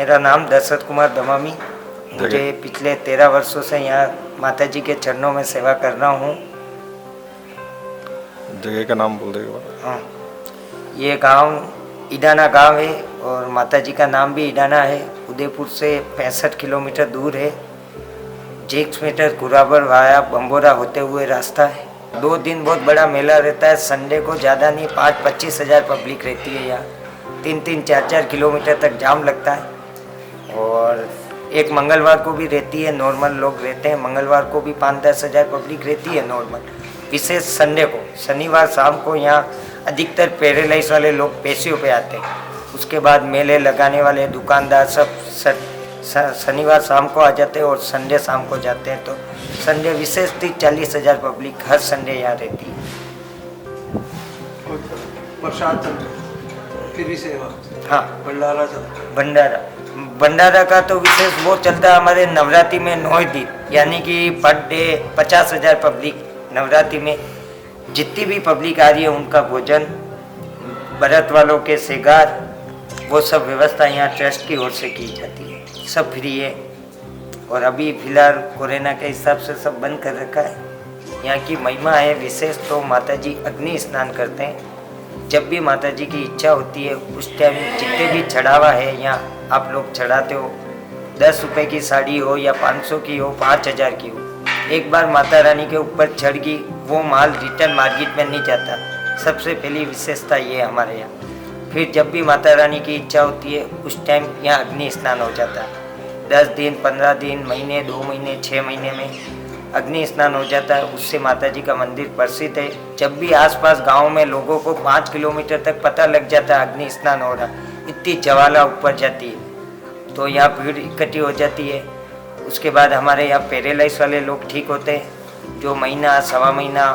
मेरा नाम दशरथ कुमार दमामी। मुझे पिछले 13 वर्षों से यहाँ माता जी के चरणों में सेवा कर रहा हूँ। जगह का नाम बोल देगा? हाँ, ये गांव ईडाना गांव है और माता जी का नाम भी ईडाना है। उदयपुर से 65 किलोमीटर दूर है। 6 मीटर कुराबर वाया बम्बोरा होते हुए रास्ता है। 2 दिन बहुत बड़ा मेला रहता है। संडे को ज़्यादा नहीं 5-25 हज़ार पब्लिक रहती है यहाँ। 3-3, 4-4 किलोमीटर तक जाम लगता है। और एक मंगलवार को भी रहती है, नॉर्मल लोग रहते हैं। मंगलवार को भी 5-10 हज़ार पब्लिक रहती है नॉर्मल। विशेष संडे को, शनिवार शाम को यहाँ अधिकतर पैरालाइज वाले लोग पेशियों पे आते हैं। उसके बाद मेले लगाने वाले दुकानदार सब शनिवार शाम को आ जाते हैं और संडे शाम को जाते हैं। तो संडे विशेष 40 हज़ार पब्लिक हर संडे यहाँ रहती है। प्रसाद फिर सेवा। हाँ, भंडारा भंडारा का तो विशेष वो चलता है हमारे नवरात्रि में 9 दिन, यानी कि पर डे 50 हज़ार पब्लिक। नवरात्रि में जितनी भी पब्लिक आ रही है उनका भोजन, व्रत वालों के श्रृंगार, वो सब व्यवस्था यहाँ ट्रस्ट की ओर से की जाती है। सब फ्री है। और अभी फिलहाल कोरोना के हिसाब से सब बंद कर रखा है। यहाँ की महिमा है विशेष तो माता जी अग्नि स्नान करते हैं। जब भी माता जी की इच्छा होती है उस टाइम जितने भी चढ़ावा है यहाँ आप लोग चढ़ाते हो। 10 रुपये की साड़ी हो या 500 की हो, 5000 की हो, एक बार माता रानी के ऊपर चढ़ गई वो माल रिटर्न मार्केट में नहीं जाता। सबसे पहली विशेषता ये हमारे यहाँ। फिर जब भी माता रानी की इच्छा होती है उस टाइम यहाँ अग्नि स्नान हो जाता है। 10 दिन, 15 दिन, महीने, 2 महीने, 6 महीने में अग्नि स्नान हो जाता है। उससे माता जी का मंदिर प्रसिद्ध है। जब भी आसपास गांव में लोगों को 5 किलोमीटर तक पता लग जाता है अग्नि स्नान हो रहा, इतनी ज्वाला ऊपर जाती है तो यहाँ भीड़ इकट्ठी हो जाती है। उसके बाद हमारे यहाँ पैरालाइज वाले लोग ठीक होते हैं, जो महीना, सवा महीना,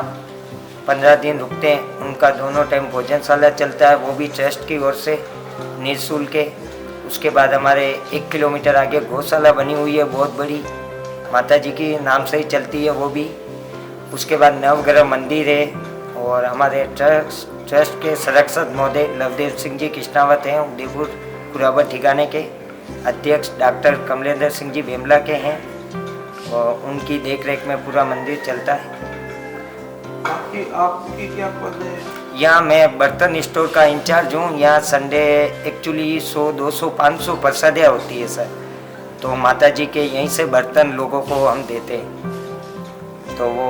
15 दिन रुकते हैं, उनका दोनों टाइम भोजनशाला चलता है, वो भी ट्रस्ट की ओर से निःशुल्क है। उसके बाद हमारे 1 किलोमीटर आगे गौशाला बनी हुई है बहुत बड़ी, माता जी की नाम से ही चलती है वो भी। उसके बाद नवग्रह मंदिर है और हमारे ट्रस्ट के संरक्षक महोदय लवदेव सिंह जी कृष्णावत हैं, उदयपुर कुराबर ठिकाने के अध्यक्ष डॉक्टर कमलेंद्र सिंह जी बेमला के हैं और उनकी देखरेख में पूरा मंदिर चलता है। आपकी क्या पद है? यहाँ मैं बर्तन स्टोर का इंचार्ज हूँ। यहाँ संडे एक्चुअली 100, 200, 500 प्रसादियाँ होती है सर। तो माता जी के यहीं से बर्तन लोगों को हम देते हैं, तो वो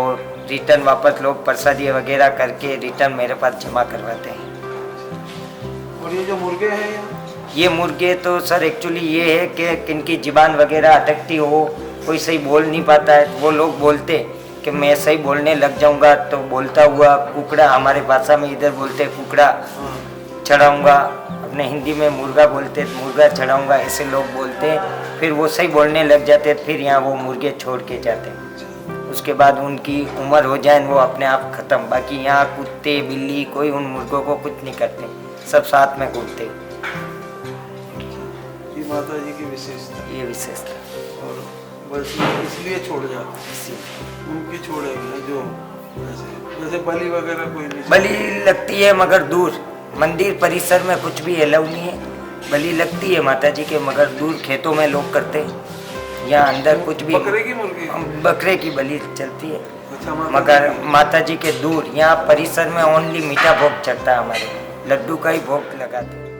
रिटर्न वापस लोग प्रसादियाँ वगैरह करके रिटर्न मेरे पास जमा करवाते हैं। और ये जो मुर्गे हैं ये मुर्गे तो सर एक्चुअली ये है कि किनकी ज़ुबान वगैरह अटकती हो, कोई सही बोल नहीं पाता है, वो लोग बोलते कि मैं सही बोलने लग जाऊंगा तो बोलता हुआ कुकड़ा, हमारे भाषा में इधर बोलते कुकड़ा चढ़ाऊंगा, अपने हिंदी में मुर्गा बोलते मुर्गा चढ़ाऊंगा, ऐसे लोग बोलते हैं। फिर वो सही बोलने लग जाते, फिर यहाँ वो मुर्गे छोड़ के जाते हैं। उसके बाद उनकी उम्र हो जाए वो अपने आप ख़त्म। बाकी यहाँ कुत्ते बिल्ली कोई उन मुर्गों को कुछ नहीं करते, सब साथ में घूमते। ये माता जी की विशेषता, ये विशेषता। और बस इसलिए छोड़ जाते, उनकी छोड़ेंगे जो जैसे बलि वगैरह कोई नहीं। बलि लगती है मगर दूर, मंदिर परिसर में कुछ भी अलाउ नहीं है। बलि लगती है माता जी के मगर दूर खेतों में लोग करते हैं। यहाँ अंदर कुछ भी बकरे की मुर्गी, बकरे की बलि चलती है। अच्छा, मगर माता जी के दूर यहाँ परिसर में ओनली मीठा भोग चढ़ता है। हमारे लड्डू का ही भोग लगाते हैं।